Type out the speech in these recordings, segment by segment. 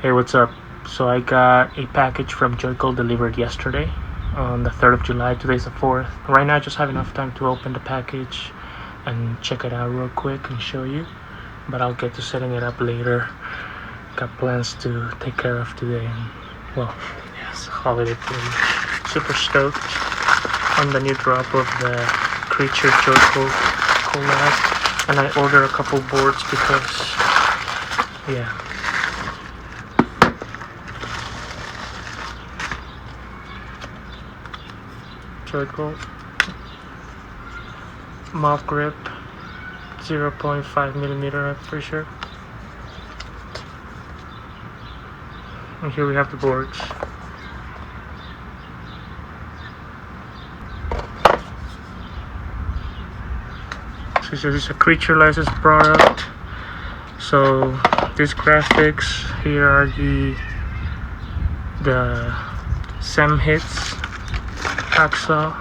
Hey, what's up? So I got a package from Joycult delivered yesterday on the 3rd of July. Today's the 4th. Right now I just have enough time to open the package and check it out real quick and show you. But I'll get to setting it up later. Got plans to take care of today. And, well, yes, holiday party. Super stoked on the new drop of the Creature Joycult collab. And I ordered a couple boards because, yeah. Joycult mouth grip 0.5 millimeter, I'm pretty sure. And here we have the boards. So this is a Creature license product. So these graphics here are the zegheads hacksaw.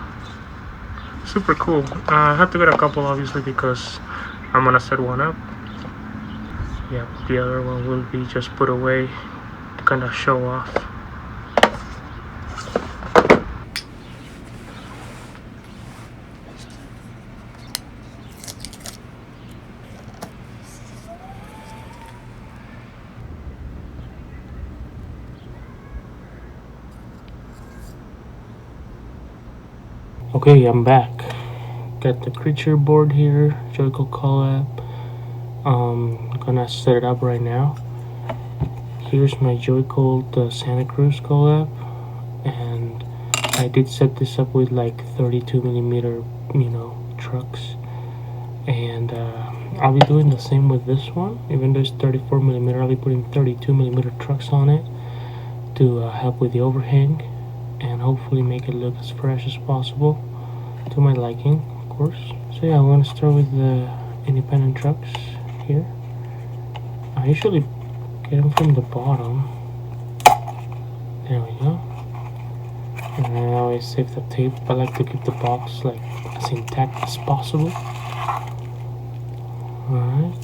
Super cool. I have to get a couple obviously because I'm gonna set one up. Yeah, the other one will be just put away to kind of show off. Okay, I'm back. Got the Creature board here, Joycult collab. Gonna set it up right now. Here's my Joycult Santa Cruz collab, and I did set this up with like 32 millimeter, trucks, and I'll be doing the same with this one. Even though it's 34 millimeter, I'll be putting 32 millimeter trucks on it to help with the overhang and hopefully make it look as fresh as possible to my liking, of course. So yeah, I'm gonna start with the independent trucks here. I usually get them from the bottom. There we go. And I always save the tape. I like to keep the box like as intact as possible. Alright.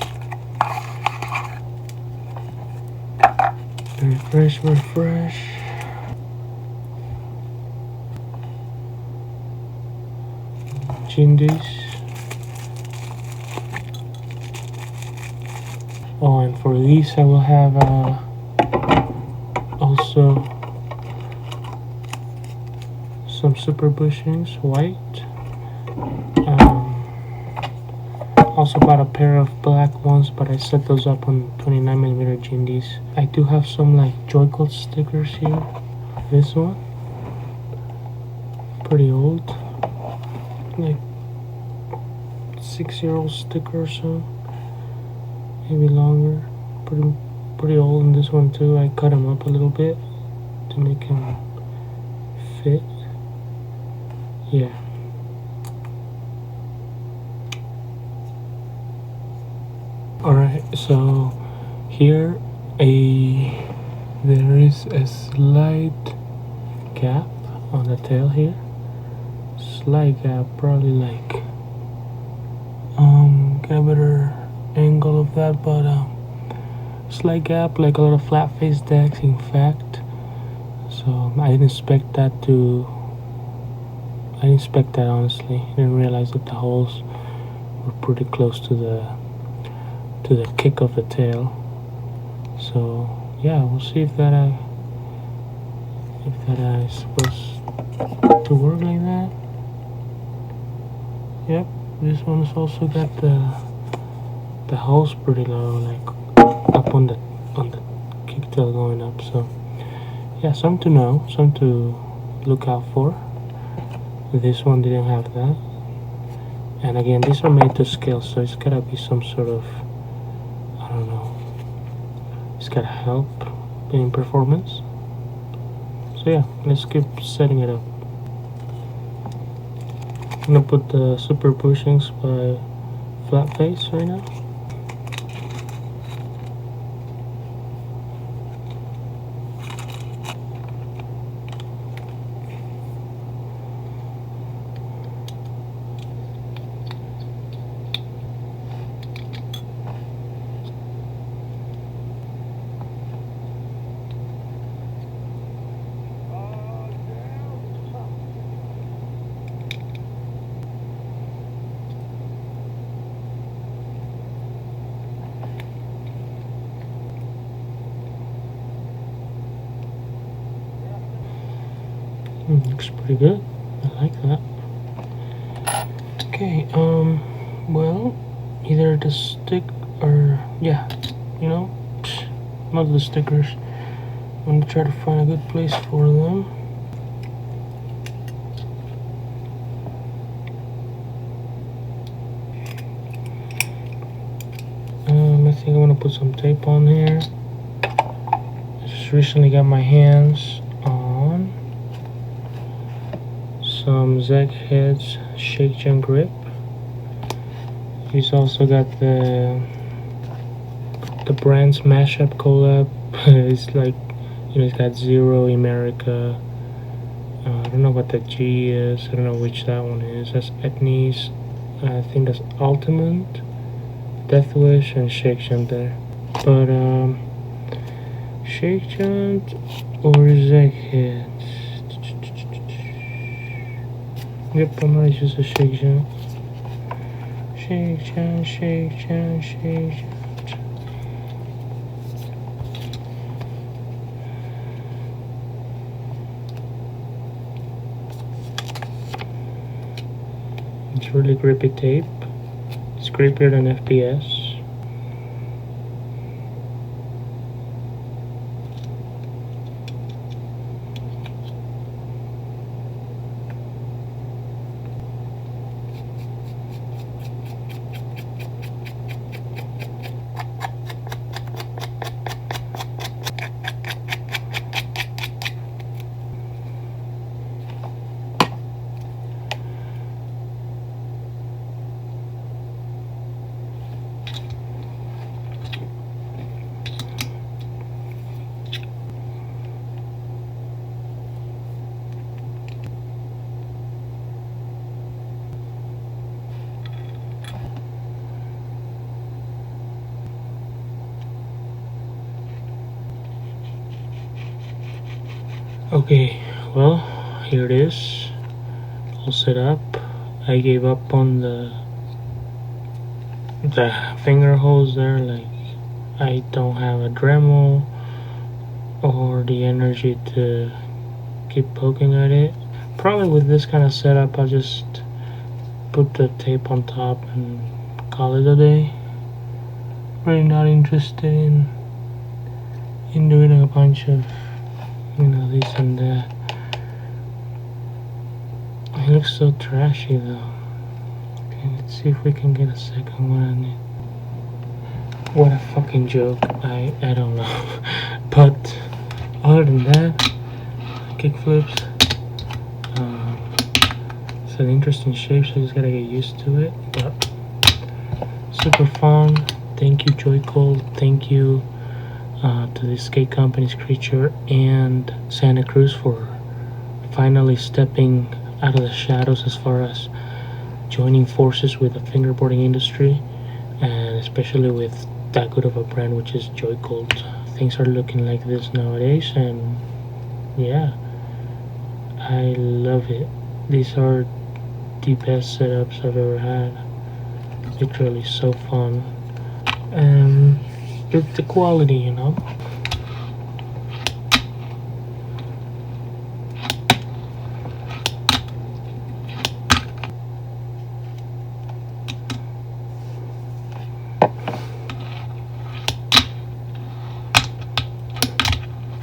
Very fresh, very fresh. Jindies. Oh, and for these I will have also some super bushings, white. Also bought a pair of black ones, but I set those up on 29 millimeter Jindies. I do have some like joycult stickers here. This one, pretty old, like 6-year-old sticker or so, maybe longer. Pretty old. And this one too, I cut him up a little bit to make him fit. Yeah. Alright, so here there is a slight gap on the tail here. Slight gap, probably like get a better angle of that, but slight gap, like a lot of flat face decks in fact. So I didn't expect that honestly. I didn't realize that the holes were pretty close to the kick of the tail. So yeah, we'll see if that is supposed to work like that. Yep, this one's also got the holes pretty low, like up on the kick tail going up. So yeah, some to know, some to look out for. This one didn't have that. And again, these are made to scale, so it's gotta be some sort of, I don't know, it's gotta help in performance. So yeah, let's keep setting it up. I'm gonna put the super bushings by flat face right now. Looks pretty good. I like that. Okay, well, either the stick or, yeah, you know, not the stickers. I'm gonna try to find a good place for them. I think I want to put some tape on here. I just recently got my hands on some zegheads shake jump grip. He's also got the brand's mashup collab. It's like, you know, it's got Zero America. I don't know what the G is. I don't know which that one is. That's Etnies. I think that's Ultimate, Death Wish, and Shake Jump there. But Shake Jump or Zegheads? Yep, I might use a Shake Jump. Shake Jump, Shake Jump, Shake Jump. It's really grippy tape. It's grippier than FPS. Okay, well, here it is, all set up. I gave up on the finger holes there. Like, I don't have a Dremel or the energy to keep poking at it. Probably with this kind of setup, I'll just put the tape on top and call it a day. Really not interested in doing a bunch of, you know, this and that. It looks so trashy though. Okay, let's see if we can get a second one on it. What a fucking joke. I don't know. But other than that, kickflips. It's an interesting shape, so I just gotta get used to it. But super fun. Thank you, joycult. Thank you to the skate company's Creature and Santa Cruz for finally stepping out of the shadows as far as joining forces with the fingerboarding industry, and especially with that good of a brand, which is joycult. Things are looking like this nowadays, and yeah, I love it. These are the best setups I've ever had. Literally so fun, and it's the quality, you know.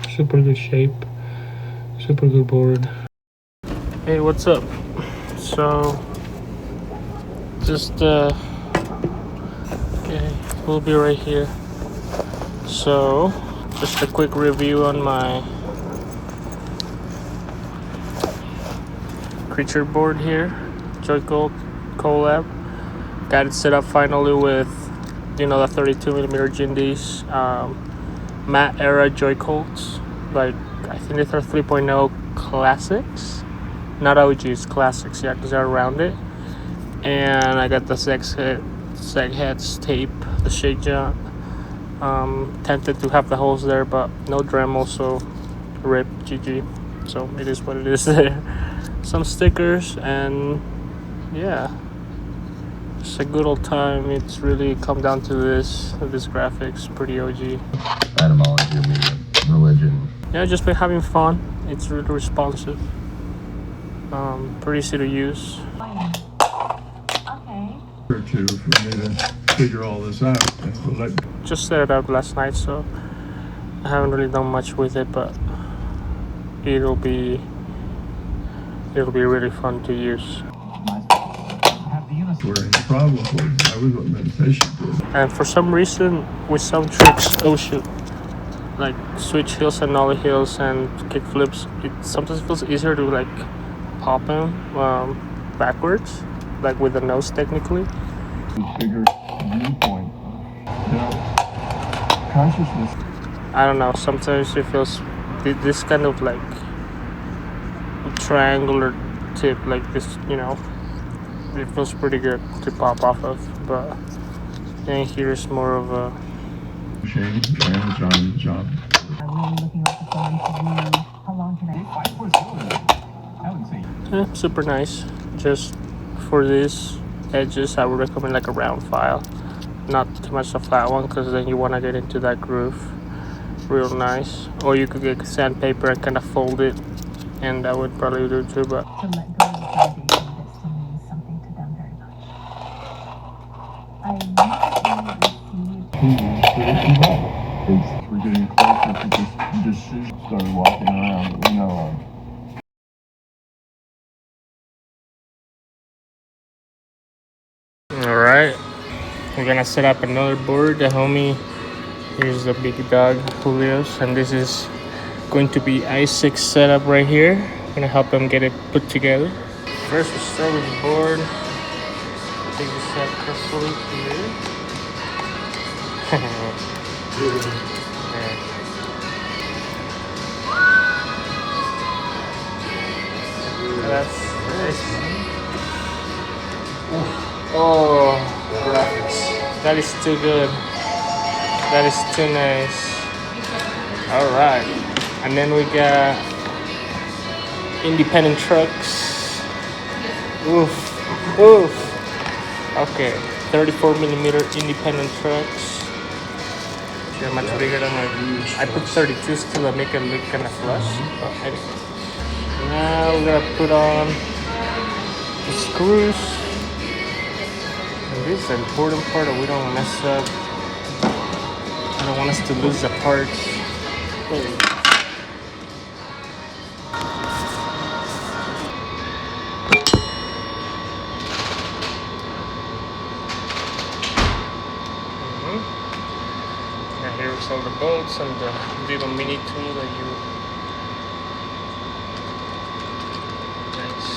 Super good shape, super good board. Hey, what's up? So just okay, we'll be right here. So just a quick review on my Creature board here, joycult collab. Got it set up finally with, you know, the 32mm Jindies, matte era joycolts. Like, I think they're 3.0 classics, not OGs, classics, yeah, because they're rounded. And I got the zegheads tape, the shake jump. Tempted to have the holes there, but no Dremel, so rip, GG. So it is what it is there. Some stickers, and yeah, it's a good old time. It's really come down to this graphics, pretty OG. Etymology, religion. Yeah, just been having fun. It's really responsive. Pretty easy to use. Okay. Or two for me to figure all this out. And we'll just set it up last night, so I haven't really done much with it, but it'll be really fun to use. Where any problem was, that was what meditation did. And for some reason, with some tricks, oh shoot, like switch hills and nollie hills and kick flips, it sometimes feels easier to like pop them backwards, like with the nose technically. Bigger viewpoint, consciousness. I don't know, sometimes it feels this kind of like triangular tip like this, it feels pretty good to pop off of, but then here's more of a Shane and John's job. I'm really looking at the phone to do how long can I would say super nice. Just for these edges, I would recommend like a round file, not too much a flat one, because then you want to get into that groove real nice. Or you could get sandpaper and kind of fold it, and that would probably do too. But to let go of the foundation that still means something to them very much. I recently received We're getting closer to this decision. Started walking around, Alright, we're gonna set up another board. The homie, here's the big dog Julio's, and this is going to be Isaac's setup right here. I'm gonna help him get it put together. First, we start with the board. Take this out carefully here. That's nice. Oh, graphics. That is too good. That is too nice. Alright. And then we got independent trucks. Oof. Oof. Okay. 34 millimeter independent trucks. They're much bigger than I put 32s to make it look kind of flush. But anyway. Now we're gonna put on the screws. And this is the important part that we don't mess up. I don't want us to lose the parts. Now here's all the bolts and the little mini tool that you. Nice.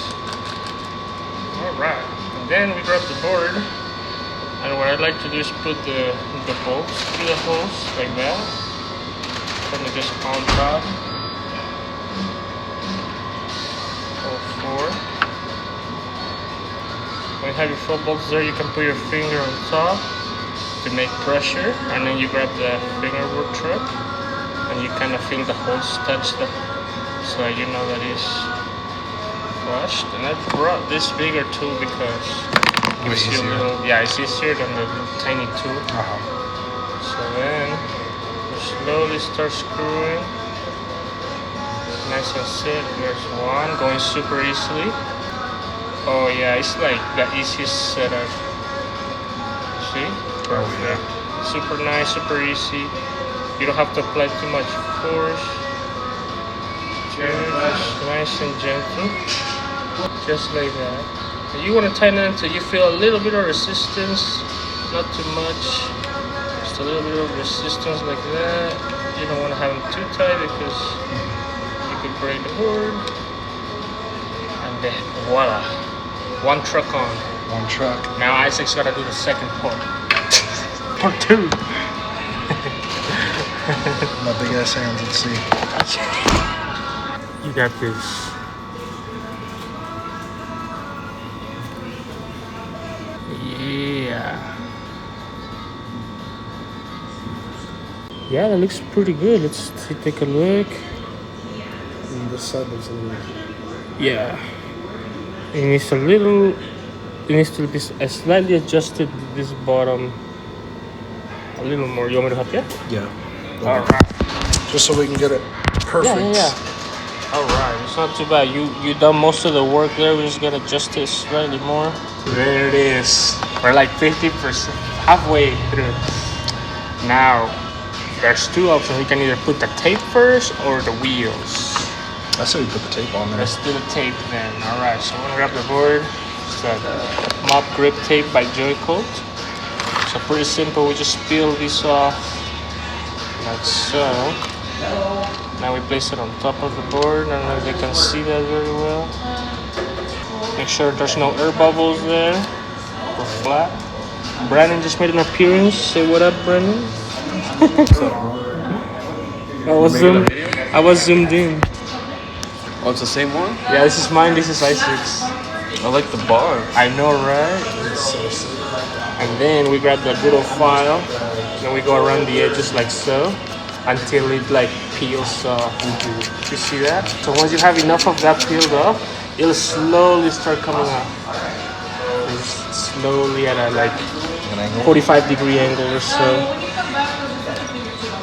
Alright. And then we grab the board. And what I'd like to do is put the bolts through the holes like that. Kind of just on top. All four. When you have your 4 bolts there, you can put your finger on top to make pressure, and then you grab the fingerboard truck and you kind of feel the holes touch the, so you know that it's flushed. And I brought this bigger tool because gives you a little, it's easier than the tiny tool. So then you slowly start screwing, nice and set. There's one going super easily. Oh yeah, it's like the easiest setup. See? Perfect. Super nice, super easy. You don't have to apply too much force. Just nice and gentle, just like that. You want to tighten it until you feel a little bit of resistance, not too much, just a little bit of resistance like that. You don't want to have them too tight because you could break the board. And then voila, one truck on. One truck. Now Isaac's gotta do the second part. Part 2. My big ass hands, let's see. You got this. Yeah, that looks pretty good. Let's take a look. And this side looks a little. Yeah. It needs to be slightly adjusted this bottom a little more. You want me to help you? Yeah. Alright. Just so we can get it perfect. Yeah. All right, it's not too bad. You done most of the work there. We just gotta adjust it slightly more. There it is. We're like 50%, halfway through. Now, there's two options. We can either put the tape first or the wheels. I say we put the tape on there. Let's do the tape then. All right, so I'm gonna grab the board. It's that mop grip tape by Joycult. So pretty simple. We just peel this off like so. Now we place it on top of the board. I don't know if you can see that very well. Make sure there's no air bubbles there. We're flat. Brandon just made an appearance. Say what up, Brandon. I was zoomed in. Oh, it's the same one? Yeah, this is mine. This is I6. I like the bar. I know, right? And then we grab the good old file. Then we go around the edges like so until it like peels off. You see that? So once you have enough of that peeled off, it'll slowly start coming off. Just slowly at a like 45-degree angle or so.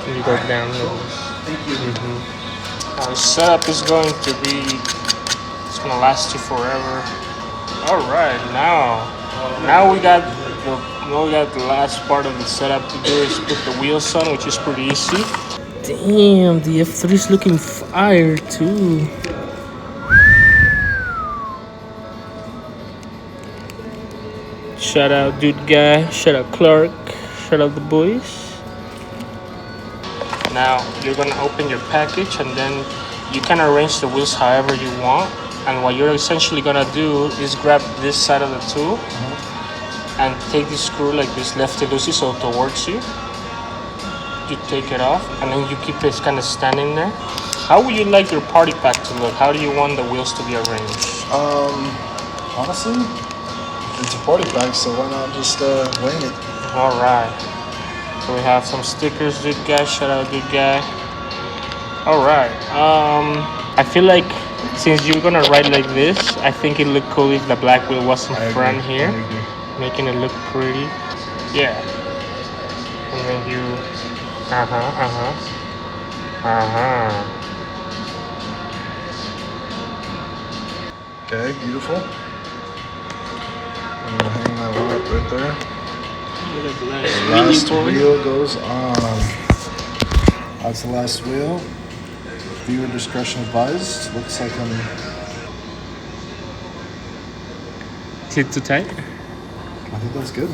And you go down. Our setup is going to be, it's gonna last you forever. All right, now we got the last part of the setup to do is put the wheels on, which is pretty easy. Damn, the F3 is looking fire too. Shout out dude guy, shout out Clark, shout out the boys. Now you're gonna open your package and then you can arrange the wheels however you want. And what you're essentially gonna do is grab this side of the tool and take this screw like this lefty loosey so towards you. You take it off and then you keep it kind of standing there. How would you like your party pack to look? How do you want the wheels to be arranged? Honestly, it's a party pack, so why not just wing it? All right. So we have some stickers, dude guy. Shout out, dude guy. All right. I feel like since you're gonna ride like this, I think it look cool if the black wheel was in front here, making it look pretty. Yeah. And then you. Okay, beautiful. I'm gonna hang my one up right there. The last wheel goes on. That's the last wheel. Viewer discretion advised. Looks like I'm. Is it too tight? I think that's good.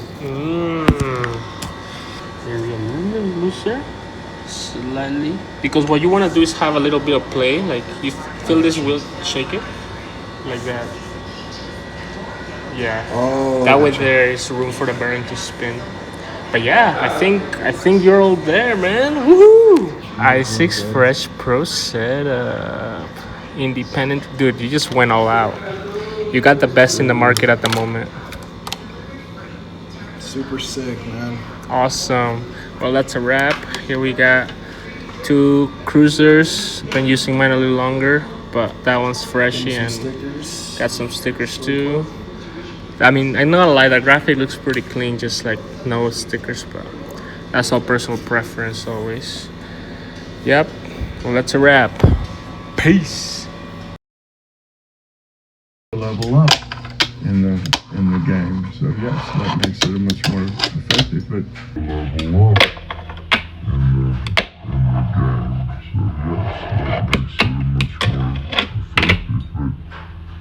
Maybe a little looser, slightly. Because what you want to do is have a little bit of play. Like you feel this wheel, shake it, like that. Yeah. Oh. That way there is room for the bearing to spin. But yeah, I think you're all there, man. Woohoo! I6 Fresh Pro setup. Independent, dude. You just went all out. You got the best in the market at the moment. Super sick, man. Awesome. Well, that's a wrap. Here we got two cruisers. Been using mine a little longer, but that one's freshie and Stickers. got some stickers too. I mean, I'm not gonna lie, the graphic looks pretty clean, just like no stickers, but that's all personal preference always. Yep. Well, that's a wrap. Peace. Level up in the game. So yes, that makes it a much more effective. But